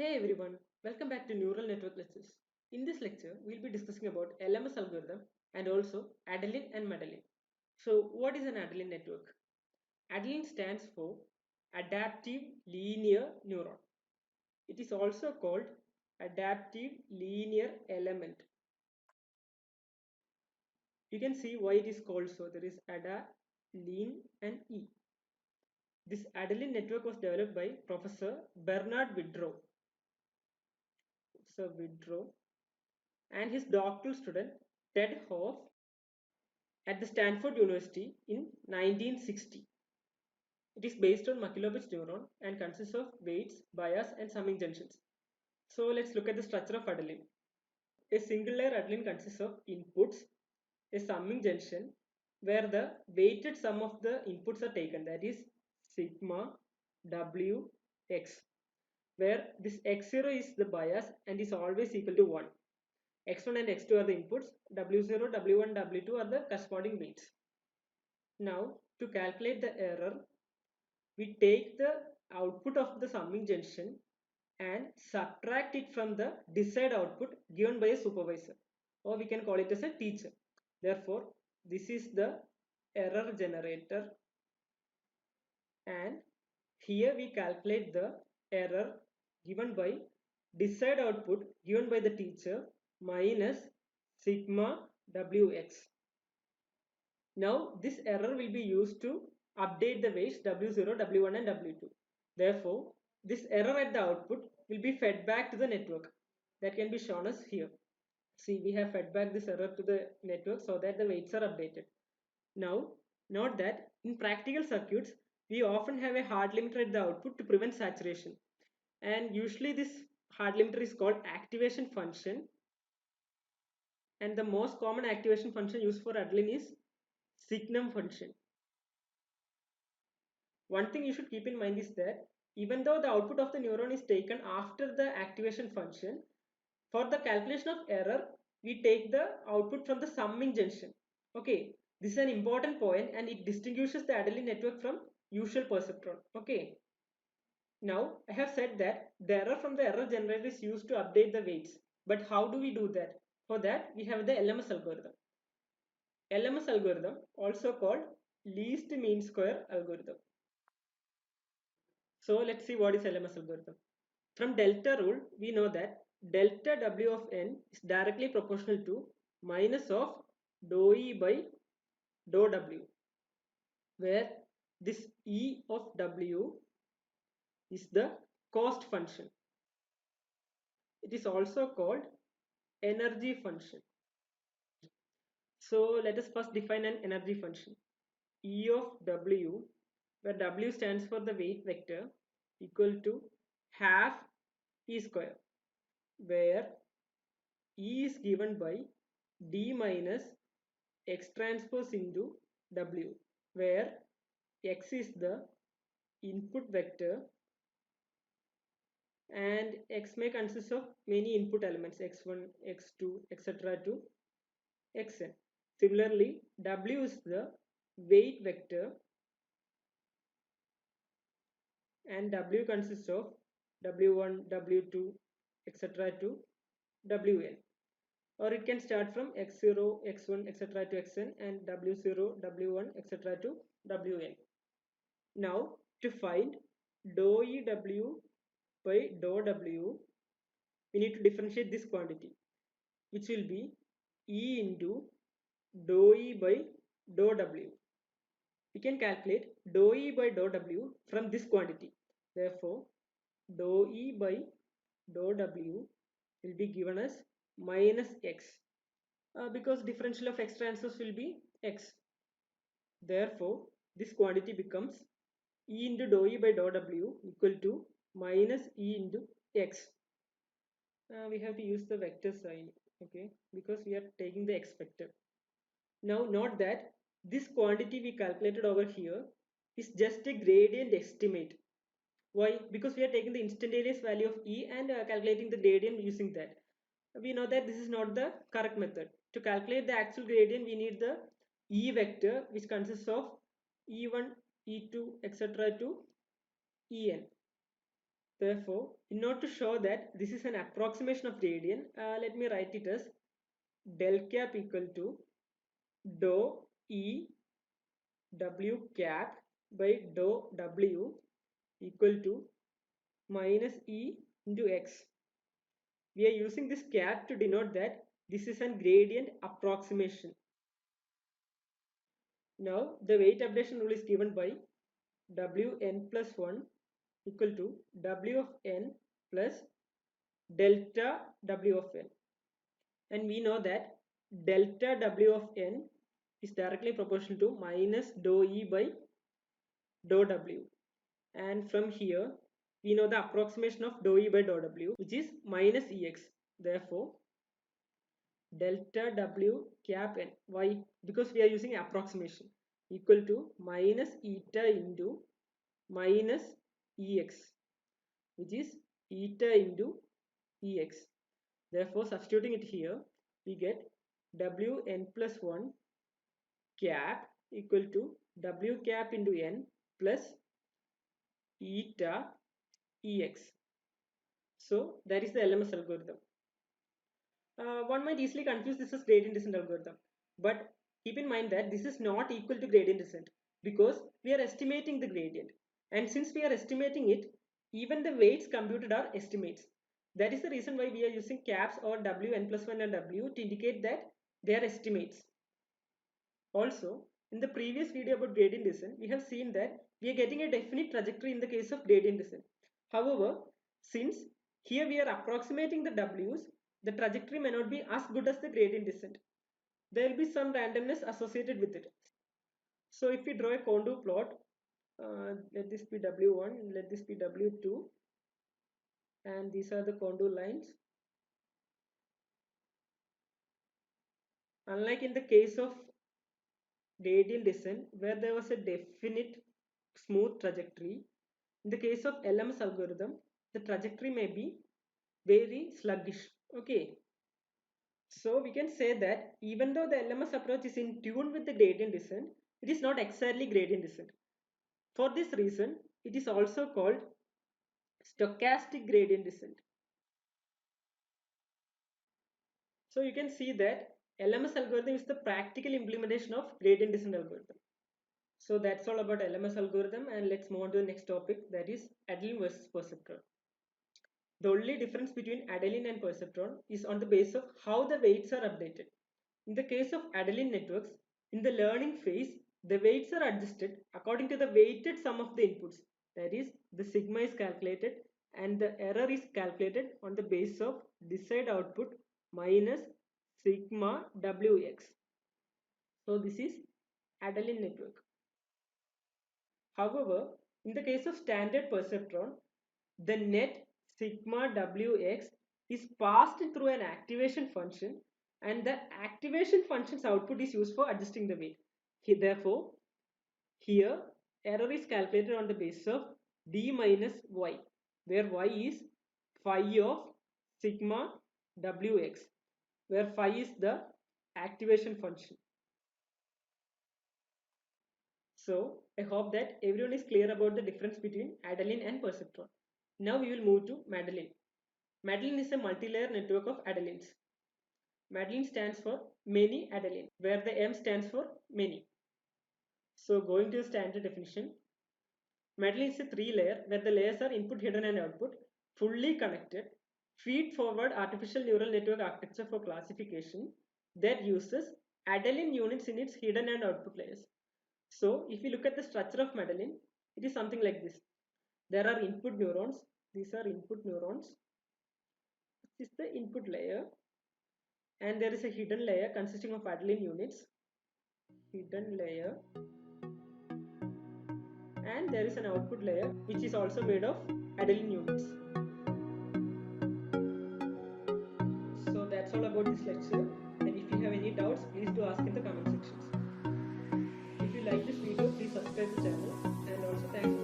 Hey everyone, welcome back to Neural Network Lectures. In this lecture, we'll be discussing about LMS algorithm and also Adeline and Madeline. So, what is an Adeline network? Adeline stands for Adaptive Linear Neuron. It is also called Adaptive Linear Element. You can see why it is called so. There is Ada, Lean and E. This Adeline network was developed by Professor Bernard Widrow. So Widrow and his doctoral student Ted Hoff at the Stanford University in 1960. It is based on Makulowicz neuron and consists of weights, bias, and summing junctions. So let's look at the structure of Adeline. A single layer Adeline consists of inputs, a summing junction where the weighted sum of the inputs are taken, that is sigma w x, where this x0 is the bias and is always equal to 1. X1 and X2 are the inputs, W0, W1, W2 are the corresponding weights. Now, to calculate the error, we take the output of the summing junction and subtract it from the desired output given by a supervisor, or we can call it as a teacher. Therefore, this is the error generator, and here we calculate the error given by desired output given by the teacher minus sigma wx. Now this error will be used to update the weights W0, W1 and W2. Therefore, this error at the output will be fed back to the network. That can be shown as here. See, we have fed back this error to the network so that the weights are updated. Now, note that in practical circuits, we often have a hard limiter at the output to prevent saturation. And usually this hard limiter is called activation function. And the most common activation function used for Adeline is signum function. One thing you should keep in mind is that even though the output of the neuron is taken after the activation function, for the calculation of error, we take the output from the summing junction. Okay, this is an important point and it distinguishes the Adeline network from usual perceptron. Okay, now I have said that the error from the error generator is used to update the weights. But how do we do that? For that, we have the LMS algorithm. LMS algorithm, also called least mean square algorithm. So let's see what is LMS algorithm. From delta rule, we know that delta W of n is directly proportional to minus of dou E by dou W, where this E of W is the cost function. It is also called energy function. So let us first define an energy function. E of W, where W stands for the weight vector, equal to half E square, where E is given by D minus X transpose into W, where X is the input vector and X may consist of many input elements x1, x2, etc. to xn. Similarly, W is the weight vector and W consists of W1, W2, etc. to Wn. Or it can start from x0, x1, etc. to xn and w0, w1, etc. to wn. Now to find dou ew by dou w, we need to differentiate this quantity, which will be E into dou E by dou w. We can calculate dou E by dou w from this quantity. Therefore, dou E by dou w will be given as minus x, because differential of x transpose will be x. Therefore, this quantity becomes E into dou E by dou W equal to minus E into x. We have to use the vector sign, okay, because we are taking the x vector. Now note that this quantity we calculated over here is just a gradient estimate. Why? Because we are taking the instantaneous value of E and calculating the gradient using that. We know that this is not the correct method. To calculate the actual gradient, we need the E vector, which consists of E1, E2, etc. to En. Therefore, in order to show that this is an approximation of gradient, let me write it as del cap equal to dou E W cap by dou W equal to minus E into X. We are using this cap to denote that this is a gradient approximation. Now the weight updation rule is given by Wn plus 1 equal to W of n plus delta W of n. And we know that delta W of n is directly proportional to minus dou E by dou W. And from here, we know the approximation of dou E by dou W, which is minus Ex. Therefore, delta W cap n, why? Because we are using approximation, equal to minus eta into minus Ex, which is eta into Ex. Therefore, substituting it here, we get Wn plus 1 cap equal to W cap into n plus eta Ex. So that is the LMS algorithm. One might easily confuse this as gradient descent algorithm, but keep in mind that this is not equal to gradient descent because we are estimating the gradient, and since we are estimating it, even the weights computed are estimates. That is the reason why we are using caps or Wn plus 1 and W to indicate that they are estimates. Also, in the previous video about gradient descent, we have seen that we are getting a definite trajectory in the case of gradient descent. However, since here we are approximating the W's, the trajectory may not be as good as the gradient descent. There will be some randomness associated with it. So if we draw a contour plot, let this be W1, let this be W2, and these are the contour lines. Unlike in the case of gradient descent where there was a definite smooth trajectory, in the case of LMS algorithm, the trajectory may be very sluggish. Okay. So we can say that even though the LMS approach is in tune with the gradient descent, it is not exactly gradient descent. For this reason, it is also called stochastic gradient descent. So you can see that LMS algorithm is the practical implementation of gradient descent algorithm. So that's all about LMS algorithm, and let's move on to the next topic, that is Adeline versus perceptron. The only difference between Adeline and perceptron is on the basis of how the weights are updated. In the case of Adeline networks, in the learning phase, the weights are adjusted according to the weighted sum of the inputs. That is, the sigma is calculated and the error is calculated on the basis of desired output minus sigma Wx. So this is Adeline network. However, in the case of standard perceptron, the net sigma Wx is passed through an activation function, and the activation function's output is used for adjusting the weight. Therefore, here error is calculated on the basis of d minus y, where y is phi of sigma Wx, where phi is the activation function. So I hope that everyone is clear about the difference between Adeline and perceptron. Now we will move to Madeline. Madeline is a multi-layer network of Adelines. Madeline stands for many Adeline, where the M stands for many. So going to the standard definition, Madeline is a 3-layer where the layers are input, hidden and output, fully connected, feed-forward artificial neural network architecture for classification that uses Adeline units in its hidden and output layers. So if you look at the structure of Madeline, it is something like this. There are input neurons. These are input neurons. This is the input layer. And there is a hidden layer consisting of Adeline units. Hidden layer. And there is an output layer which is also made of Adeline units. So that's all about this lecture. And if you have any doubts, please do ask in the comment sections. If you like this video, please subscribe to the channel, and also thanks for